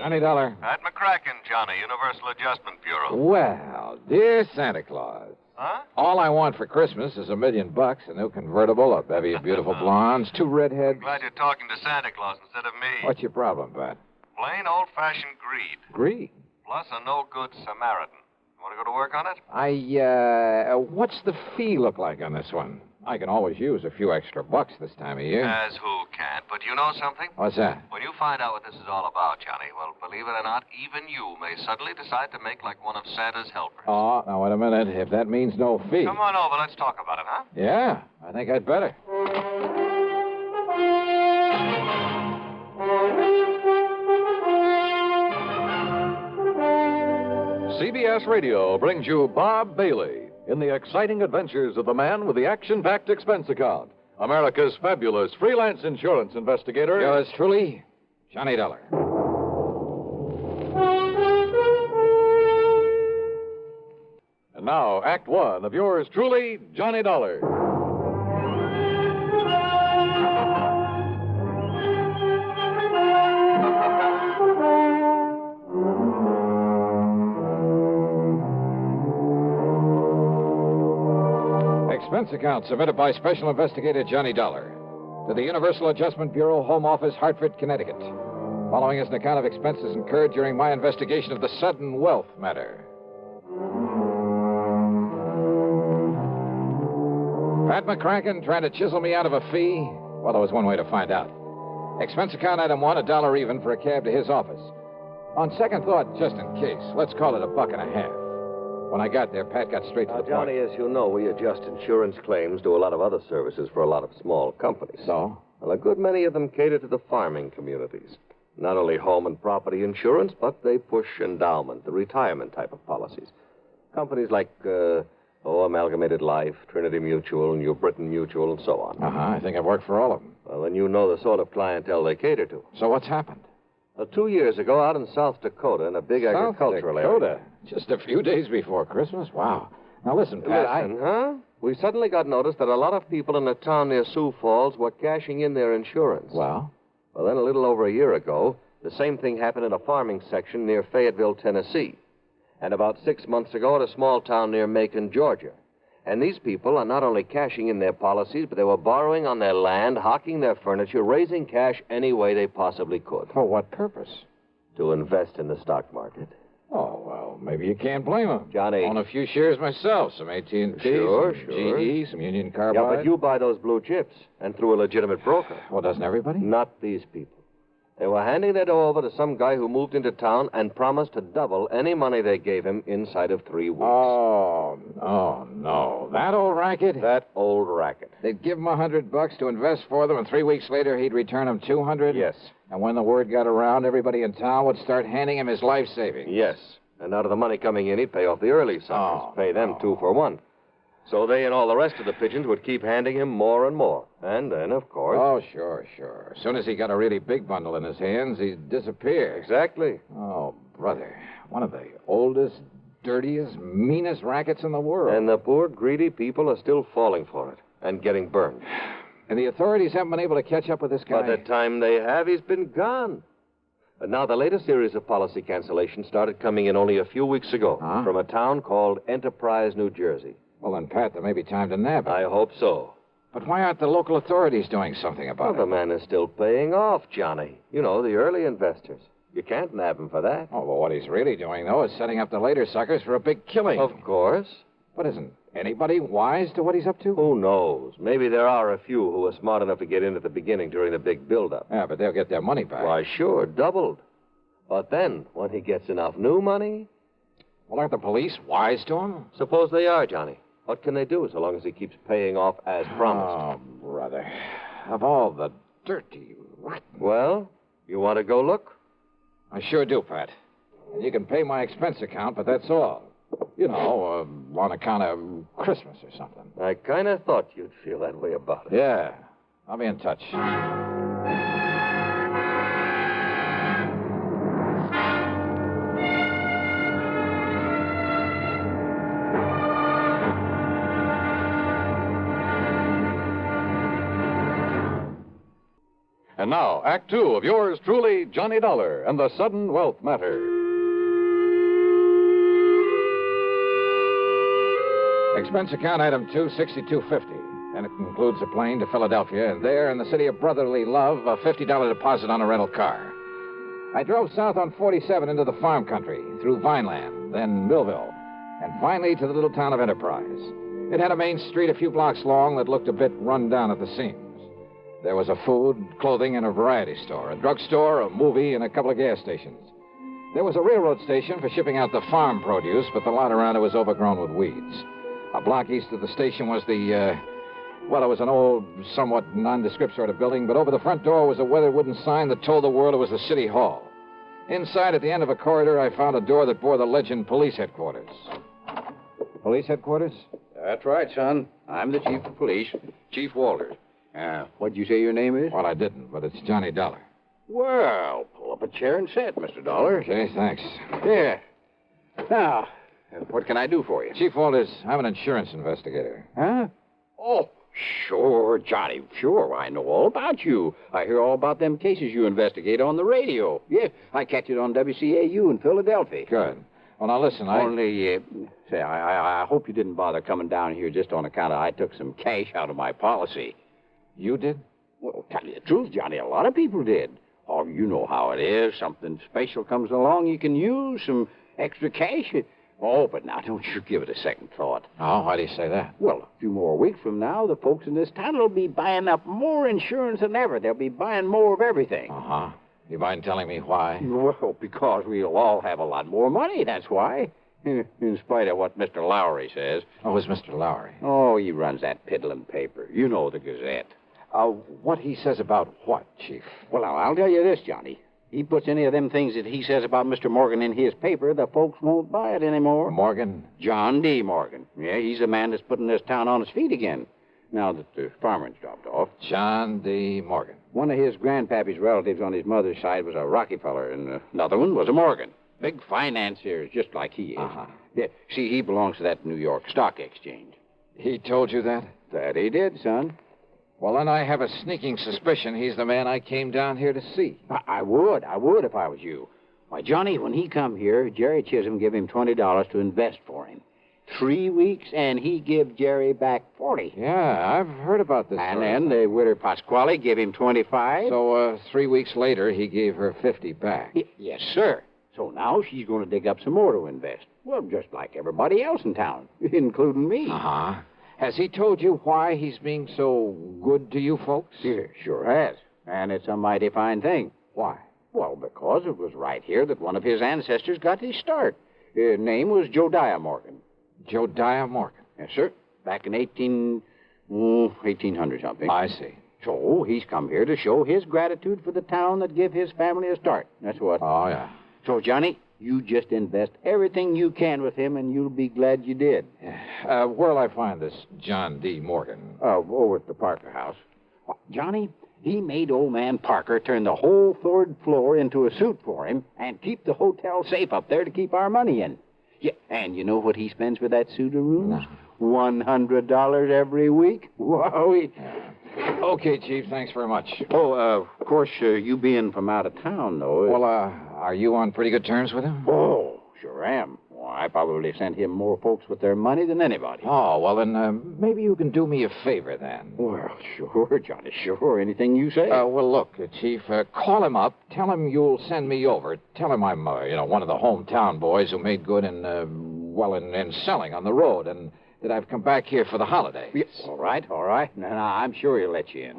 Johnny Dollar. Pat McCracken, Johnny, Universal Adjustment Bureau. Well, dear Santa Claus. Huh? All I want for Christmas is $1 million, a new convertible, a bevy of beautiful blondes, 2 redheads. Glad you're talking to Santa Claus instead of me. What's your problem, Pat? Plain old-fashioned greed. Greed? Plus a no-good Samaritan. You want to go to work on it? What's the fee look like on this one? I can always use a few extra bucks this time of year. As who can't. But you know something? What's that? When you find out what this is all about, Johnny, well, believe it or not, even you may suddenly decide to make like one of Santa's helpers. Oh, now, wait a minute. If that means no fee. Come on over. Let's talk about it, huh? Yeah, I think I'd better. CBS Radio brings you Bob Bailey in the exciting adventures of the man with the action-packed expense account, America's fabulous freelance insurance investigator. Yours truly, Johnny Dollar. And now, Act One of yours truly, Johnny Dollar. Expense account submitted by Special Investigator Johnny Dollar to the Universal Adjustment Bureau, Home Office, Hartford, Connecticut. Following is an account of expenses incurred during my investigation of the sudden wealth matter. Pat McCracken trying to chisel me out of a fee? Well, there was one way to find out. Expense account item 1, $1 even for a cab to his office. On second thought, just in case, let's call it $1.50. When I got there, Pat got straight to the point. Johnny, as you know, we adjust insurance claims, do a lot of other services for a lot of small companies. So? Well, a good many of them cater to the farming communities. Not only home and property insurance, but they push endowment, the retirement type of policies. Companies like, Amalgamated Life, Trinity Mutual, New Britain Mutual, and so on. I think I've worked for all of them. Well, then you know the sort of clientele they cater to. So what's happened? 2 years ago, out in South Dakota, in a big agricultural area. Just a few days before Christmas? Wow. Now, listen, Pat, Huh? We suddenly got notice that a lot of people in a town near Sioux Falls were cashing in their insurance. Well? Well, then a little over a year ago, the same thing happened in a farming section near Fayetteville, Tennessee. And about 6 months ago at a small town near Macon, Georgia. And these people are not only cashing in their policies, but they were borrowing on their land, hawking their furniture, raising cash any way they possibly could. For what purpose? To invest in the stock market. Oh, well, maybe you can't blame them. Johnny. Own a few shares myself, some AT&T, Sure. GE, some Union Carbide. Yeah, but you buy those blue chips, and through a legitimate broker. Well, doesn't everybody? Not these people. They were handing their dough over to some guy who moved into town and promised to double any money they gave him inside of 3 weeks. Oh, no. That old racket? That old racket. They'd give him $100 to invest for them, and 3 weeks later he'd return them $200? Yes. And when the word got around, everybody in town would start handing him his life savings. Yes. And out of the money coming in, he'd pay off the early suckers. Pay them 2 for 1. So they and all the rest of the pigeons would keep handing him more and more. And then, of course... Oh, sure. As soon as he got a really big bundle in his hands, he'd disappear. Exactly. Oh, brother. One of the oldest, dirtiest, meanest rackets in the world. And the poor, greedy people are still falling for it and getting burned. And the authorities haven't been able to catch up with this guy? By the time they have, he's been gone. And now, the latest series of policy cancellations started coming in only a few weeks ago from a town called Enterprise, New Jersey. Well, then, Pat, there may be time to nab him. I hope so. But why aren't the local authorities doing something about it? Well, the man is still paying off, Johnny. You know, the early investors. You can't nab him for that. Oh, well, what he's really doing, though, is setting up the later suckers for a big killing. Of course. But isn't anybody wise to what he's up to? Who knows? Maybe there are a few who are smart enough to get in at the beginning during the big build-up. Yeah, but they'll get their money back. Why, sure, doubled. But then, when he gets enough new money... Well, aren't the police wise to him? Suppose they are, Johnny. What can they do so long as he keeps paying off as promised? Oh, brother. Of all the dirty, rotten... Well, you want to go look? I sure do, Pat. And you can pay my expense account, but that's all. You know, on account of Christmas or something. I kind of thought you'd feel that way about it. Yeah. I'll be in touch. And now, Act Two of yours truly, Johnny Dollar and the Sudden Wealth Matter. Expense account item 26250. And it includes a plane to Philadelphia, and there, in the city of brotherly love, a $50 deposit on a rental car. I drove south on 47 into the farm country, through Vineland, then Millville, and finally to the little town of Enterprise. It had a main street a few blocks long that looked a bit run down at the seams. There was a food, clothing, and a variety store, a drugstore, a movie, and a couple of gas stations. There was a railroad station for shipping out the farm produce, but the lot around it was overgrown with weeds. A block east of the station was it was an old, somewhat nondescript sort of building, but over the front door was a weathered wooden sign that told the world it was the city hall. Inside, at the end of a corridor, I found a door that bore the legend Police Headquarters. Police Headquarters? That's right, son. I'm the chief of police, Chief Walters. What'd you say your name is? Well, I didn't, but it's Johnny Dollar. Well, pull up a chair and sit, Mr. Dollar. Okay, thanks. Yeah. Now, what can I do for you? Chief Walters, I'm an insurance investigator. Huh? Oh, sure, Johnny. Sure, I know all about you. I hear all about them cases you investigate on the radio. Yeah, I catch it on WCAU in Philadelphia. Good. Well, now listen, I hope you didn't bother coming down here just on account of I took some cash out of my policy. You did? Well, tell you the truth, Johnny, a lot of people did. Oh, you know how it is. Something special comes along, you can use some extra cash. Oh, but now don't you give it a second thought. Oh, why do you say that? Well, a few more weeks from now, the folks in this town will be buying up more insurance than ever. They'll be buying more of everything. Uh-huh. You mind telling me why? Well, because we'll all have a lot more money, that's why. In spite of what Mr. Lowry says. Oh, who's Mr. Lowry? Oh, he runs that piddling paper. You know, the Gazette. What he says about what, Chief? Well, now, I'll tell you this, Johnny. He puts any of them things that he says about Mr. Morgan in his paper, the folks won't buy it anymore. Morgan? John D. Morgan. Yeah, he's the man that's putting this town on its feet again, now that the farmer's dropped off. John D. Morgan. One of his grandpappy's relatives on his mother's side was a Rockefeller, and another one was a Morgan. Big financiers, just like he is. Uh-huh. Yeah, see, he belongs to that New York Stock Exchange. He told you that? That he did, son. Well, then I have a sneaking suspicion he's the man I came down here to see. I would if I was you. Why, Johnny, when he come here, Jerry Chisholm gave him $20 to invest for him. 3 weeks, and he give Jerry back 40. Yeah, I've heard about this. And then the widow Pasquale gave him 25. So, 3 weeks later, he gave her 50 back. Yes, sir. So now she's going to dig up some more to invest. Well, just like everybody else in town, including me. Uh-huh. Has he told you why he's being so good to you folks? Yeah, sure has. And it's a mighty fine thing. Why? Well, because it was right here that one of his ancestors got his start. His name was Josiah Morgan. Josiah Morgan? Yes, sir. Back in 1800 something. I see. So he's come here to show his gratitude for the town that gave his family a start. That's what. Oh, yeah. So, Johnny, you just invest everything you can with him, and you'll be glad you did. Where'll I find this John D. Morgan? Over at the Parker house. Johnny, he made old man Parker turn the whole third floor into a suite for him and keep the hotel safe up there to keep our money in. Yeah, and you know what he spends for that suite of rooms? No. $100 every week. Wowee. Okay, Chief, thanks very much. Oh, of course, you being from out of town, though. Well, are you on pretty good terms with him? Oh, sure am. Well, I probably sent him more folks with their money than anybody. Oh, well, then maybe you can do me a favor, then. Well, sure, Johnny, sure. Anything you say. Well, look, Chief, call him up. Tell him you'll send me over. Tell him I'm, one of the hometown boys who made good in selling on the road, and that I've come back here for the holidays. Yes. All right. No, I'm sure he'll let you in.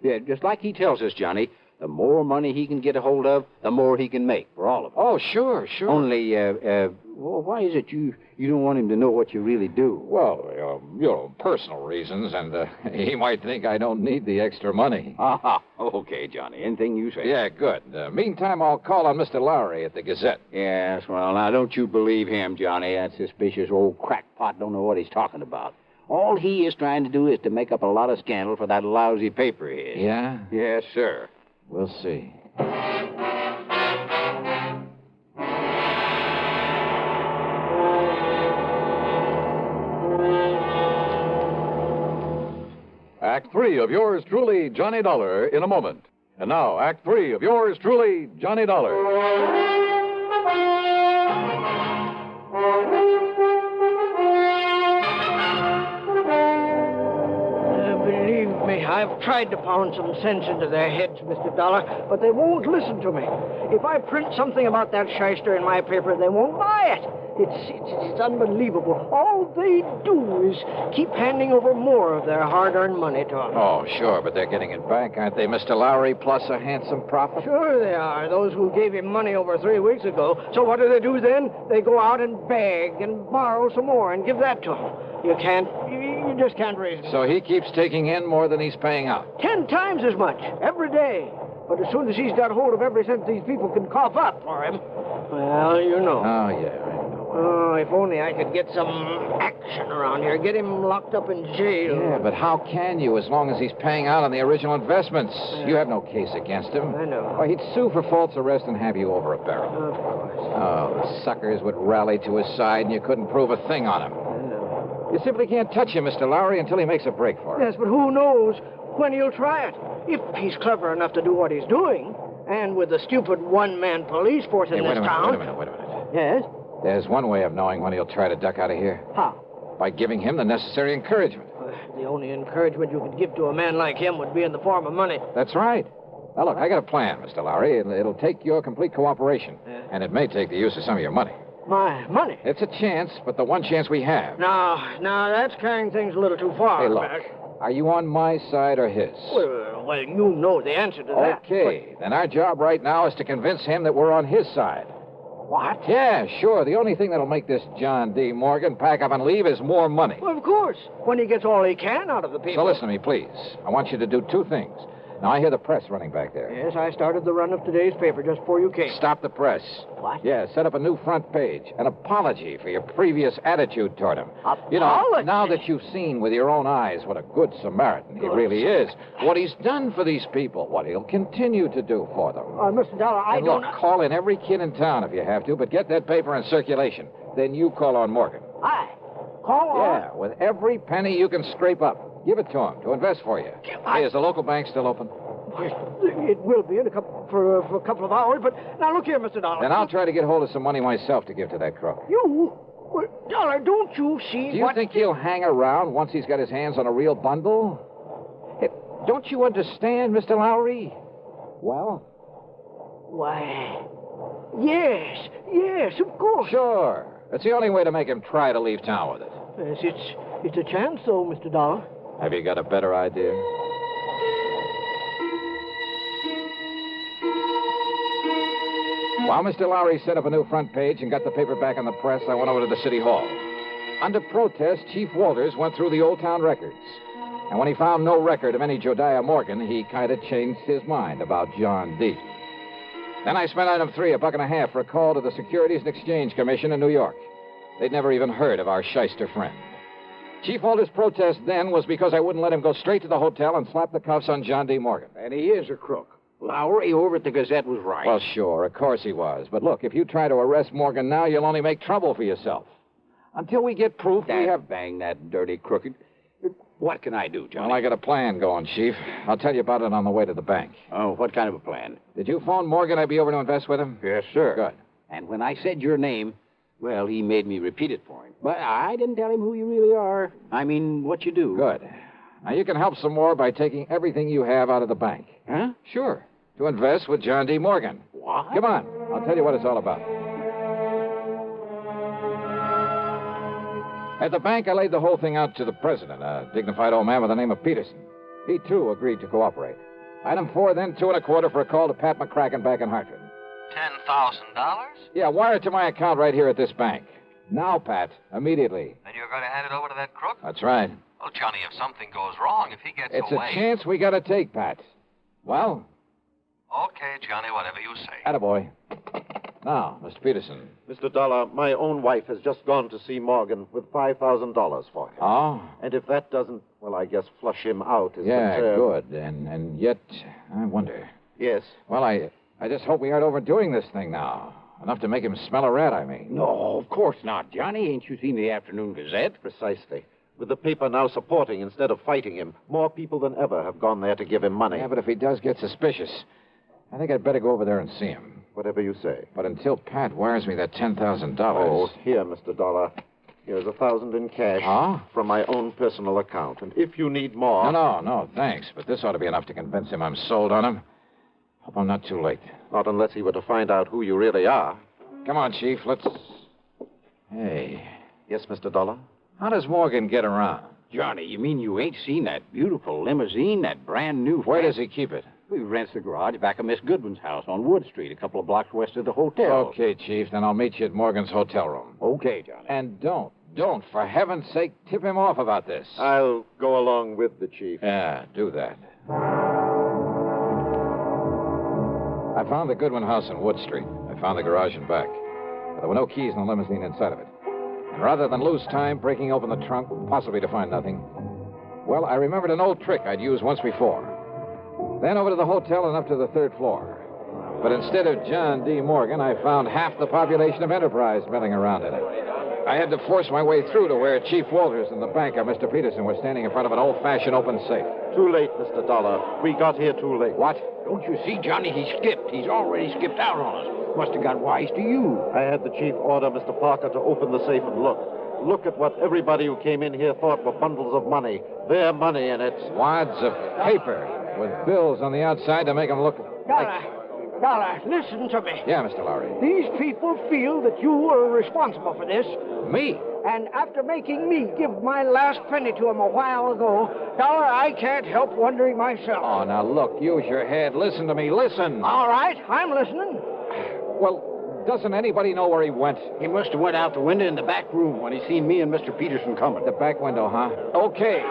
Yeah, just like he tells us, Johnny, the more money he can get a hold of, the more he can make for all of us. Oh, sure. Only, well, why is it you don't want him to know what you really do? Well, personal reasons, and he might think I don't need the extra money. Okay, Johnny, anything you say. Yeah, good. Meantime, I'll call on Mr. Lowry at the Gazette. Yes, well, now, don't you believe him, Johnny. That suspicious old crackpot don't know what he's talking about. All he is trying to do is to make up a lot of scandal for that lousy paper he is. Yeah? Yes, sir. We'll see. Act 3 of yours truly, Johnny Dollar, in a moment. And now, Act 3 of yours truly, Johnny Dollar. Believe me, I've tried to pound some sense into their heads, Mr. Dollar, but they won't listen to me. If I print something about that shyster in my paper, they won't buy it. It's unbelievable. All they do is keep handing over more of their hard-earned money to us. Oh, sure, but they're getting it back, aren't they, Mr. Lowry, plus a handsome profit? Sure they are, those who gave him money over 3 weeks ago. So what do they do then? They go out and beg and borrow some more and give that to him. You just can't raise it. So he keeps taking in more than he's paying out. 10 times as much, every day. But as soon as he's got hold of every cent these people can cough up for him, well, you know. Oh, yeah, I know. Oh, if only I could get some action around here, get him locked up in jail. Yeah, but how can you as long as he's paying out on the original investments? Yeah. You have no case against him. I know. Why, he'd sue for false arrest and have you over a barrel. Of course. Oh, the suckers would rally to his side and you couldn't prove a thing on him. I know. You simply can't touch him, Mr. Lowry, until he makes a break for it. Yes, but who knows when he'll try it? If he's clever enough to do what he's doing, and with the stupid one-man police force in Hey, this wait a town... minute. Yes? There's one way of knowing when he'll try to duck out of here. How? By giving him the necessary encouragement. The only encouragement you could give to a man like him would be in the form of money. That's right. Now, look, I got a plan, Mr. Lowry. It'll take your complete cooperation. Yeah. And it may take the use of some of your money. My money? It's a chance, but the one chance we have. Now, that's carrying things a little too far. Hey, look. Are you on my side or his? Well, you know the answer to that. Okay. Then our job right now is to convince him that we're on his side. What? Yeah, sure. The only thing that'll make this John D. Morgan pack up and leave is more money. Well, of course. When he gets all he can out of the people. So listen to me, please. I want you to do two things. Now, I hear the press running back there. Yes, I started the run of today's paper just before you came. Stop the press. What? Yeah, set up a new front page. An apology for your previous attitude toward him. You know, Apology? now that you've seen with your own eyes what a good Samaritan he really is, what he's done for these people, what he'll continue to do for them. Mr. Dollar, I And don't... look, call in every kid in town if you have to, but get that paper in circulation. Then you call on Morgan. Call on? Yeah, with every penny you can scrape up. Give it to him to invest for you. Hey, is the local bank still open? It will be in for a couple of hours, but now look here, Mr. Dollar. Then I'll try to get hold of some money myself to give to that crook. You? Well, Dollar, don't you see Do you think he'll hang around once he's got his hands on a real bundle? Hey, don't you understand, Mr. Lowry? Well? Why, yes, of course. Sure. It's the only way to make him try to leave town with it. Yes, it's a chance, though, Mr. Dollar. Have you got a better idea? While Mr. Lowry set up a new front page and got the paper back on the press, I went over to the city hall. Under protest, Chief Walters went through the old town records. And when he found no record of any Jodiah Morgan, he kind of changed his mind about John D. Then I spent item 3, $1.50 for a call to the Securities and Exchange Commission in New York. They'd never even heard of our shyster friend. Chief Walters' protest then was because I wouldn't let him go straight to the hotel and slap the cuffs on John D. Morgan. And he is a crook. Lowry over at the Gazette was right. Well, sure, of course he was. But look, if you try to arrest Morgan now, you'll only make trouble for yourself. Until we get proof, we have... Bang that dirty crooked. What can I do, Johnny? Well, I got a plan going, Chief. I'll tell you about it on the way to the bank. Oh, what kind of a plan? Did you phone Morgan I'd be over to invest with him? Yes, sir. Good. And when I said your name, well, he made me repeat it for him. But I didn't tell him who you really are. I mean, what you do. Good. Now, you can help some more by taking everything you have out of the bank. Huh? Sure. To invest with John D. Morgan. What? Come on. I'll tell you what it's all about. At the bank, I laid the whole thing out to the president, a dignified old man by the name of Peterson. He, too, agreed to cooperate. Item 4, then 2.25 for a call to Pat McCracken back in Hartford. $10,000? Yeah, wire it to my account right here at this bank. Now, Pat, immediately. Then you're going to hand it over to that crook? That's right. Well, Johnny, if something goes wrong, if he gets It's away... a chance we got to take, Pat. Well? Okay, Johnny, whatever you say. Attaboy. Now, Mr. Peterson. Mr. Dollar, my own wife has just gone to see Morgan with $5,000 for him. Oh? And if that doesn't, well, I guess flush him out is Yeah, concerned. good. And yet, I wonder. Yes. Well, I just hope we aren't overdoing this thing now. Enough to make him smell a rat, I mean. No, of course not, Johnny. Ain't you seen the Afternoon Gazette? Precisely. With the paper now supporting instead of fighting him, more people than ever have gone there to give him money. Yeah, but if he does get suspicious, I think I'd better go over there and see him. Whatever you say. But until Pat wires me that $10,000... Oh, here, Mr. Dollar. Here's $1,000 in cash. Huh? From my own personal account. And if you need more... No, thanks. But this ought to be enough to convince him I'm sold on him. Hope I'm not too late. Not unless he were to find out who you really are. Come on, Chief, let's... Hey, Yes, Mr. Dollar? how does Morgan get around? Johnny, you mean you ain't seen that beautiful limousine, that brand new... Where does he keep it? He rents the garage back of Miss Goodwin's house on Wood Street, a couple of blocks west of the hotel. Okay, Chief, then I'll meet you at Morgan's hotel room. Okay, Johnny. And don't, for heaven's sake, tip him off about this. I'll go along with the chief. Yeah, do that. I found the Goodwin house on Wood Street. I found the garage and back. But there were no keys in the limousine inside of it. And rather than lose time breaking open the trunk, possibly to find nothing, well, I remembered an old trick I'd used once before. Then over to the hotel and up to the third floor. But instead of John D. Morgan, I found half the population of Enterprise milling around in it. I had to force my way through to where Chief Walters and the banker, Mr. Peterson, were standing in front of an old-fashioned open safe. Too late, Mr. Dollar. We got here too late. What? Don't you see, Johnny? He skipped. He's already skipped out on us. Must have got wise to you. I had the chief order Mr. Parker to open the safe and look. Look at what everybody who came in here thought were bundles of money. Their money in it. Wads of paper with bills on the outside to make them look Dollar, listen to me. Yeah, Mr. Lowry. These people feel that you were responsible for this. Me? And after making me give my last penny to him a while ago, Dollar, I can't help wondering myself. Oh, now look, use your head. Listen to me, listen. All right, I'm listening. Well, doesn't anybody know where he went? He must have went out the window in the back room when he seen me and Mr. Peterson coming. The back window, huh? Okay.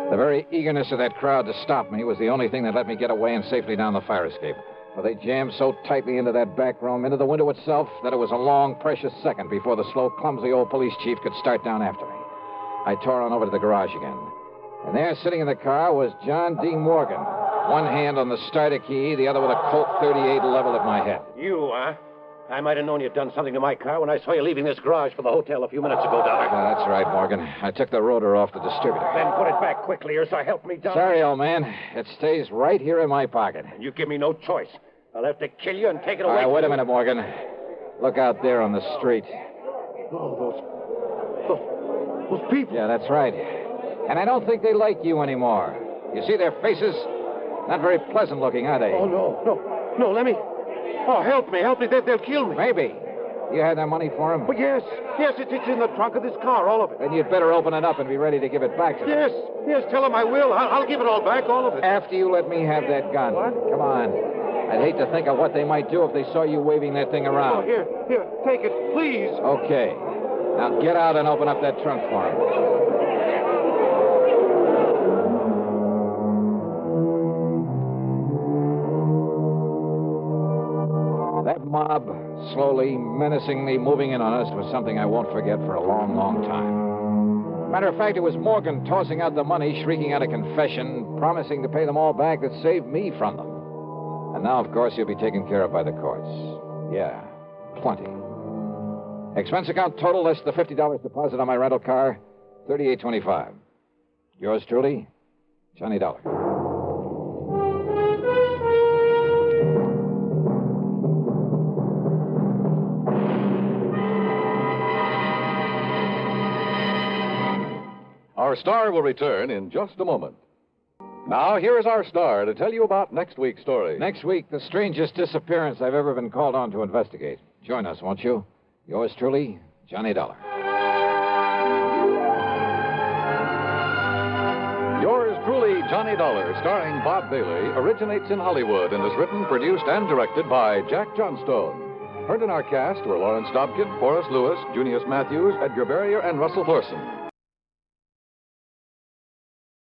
The very eagerness of that crowd to stop me was the only thing that let me get away and safely down the fire escape. For they jammed so tightly into that back room, into the window itself, that it was a long, precious second before the slow, clumsy old police chief could start down after me. I tore on over to the garage again. And there, sitting in the car, was John D. Morgan. One hand on the starter key, the other with a Colt 38 leveled at my head. You, huh? I might have known you'd done something to my car when I saw you leaving this garage for the hotel a few minutes ago, Dollar. Yeah, that's right, Morgan. I took the rotor off the distributor. Then put it back quickly, or so help me, Dollar. Sorry, old man. It stays right here in my pocket. And you give me no choice. I'll have to kill you and take it All away. right, wait a minute, Morgan. Look out there on the street. Oh, those people. Yeah, that's right. And I don't think they like you anymore. You see their faces? Not very pleasant looking, are they? Oh, no, let me. Oh, help me. They'll kill me. Maybe. You had their money for them? But yes, it's in the trunk of this car, all of it. Then you'd better open it up and be ready to give it back to them. Yes, tell them I will. I'll give it all back, all of it. After you let me have that gun. What? Come on. I'd hate to think of what they might do if they saw you waving that thing Oh, around. here, take it, please. Okay. Now get out and open up that trunk for him. That mob, slowly, menacingly moving in on us, was something I won't forget for a long, long time. Matter of fact, it was Morgan tossing out the money, shrieking out a confession, promising to pay them all back that saved me from them. And now, of course, he'll be taken care of by the courts. Yeah, plenty. Expense account total less the $50 deposit on my rental car, $38.25. Yours truly, Johnny Dollar. Our star will return in just a moment. Now, here is our star to tell you about next week's story. Next week, the strangest disappearance I've ever been called on to investigate. Join us, won't you? Yours truly, Johnny Dollar. Yours truly, Johnny Dollar, starring Bob Bailey, originates in Hollywood and is written, produced, and directed by Jack Johnstone. Heard in our cast were Lawrence Dobkin, Forrest Lewis, Junius Matthews, Edgar Barrier, and Russell Thorson.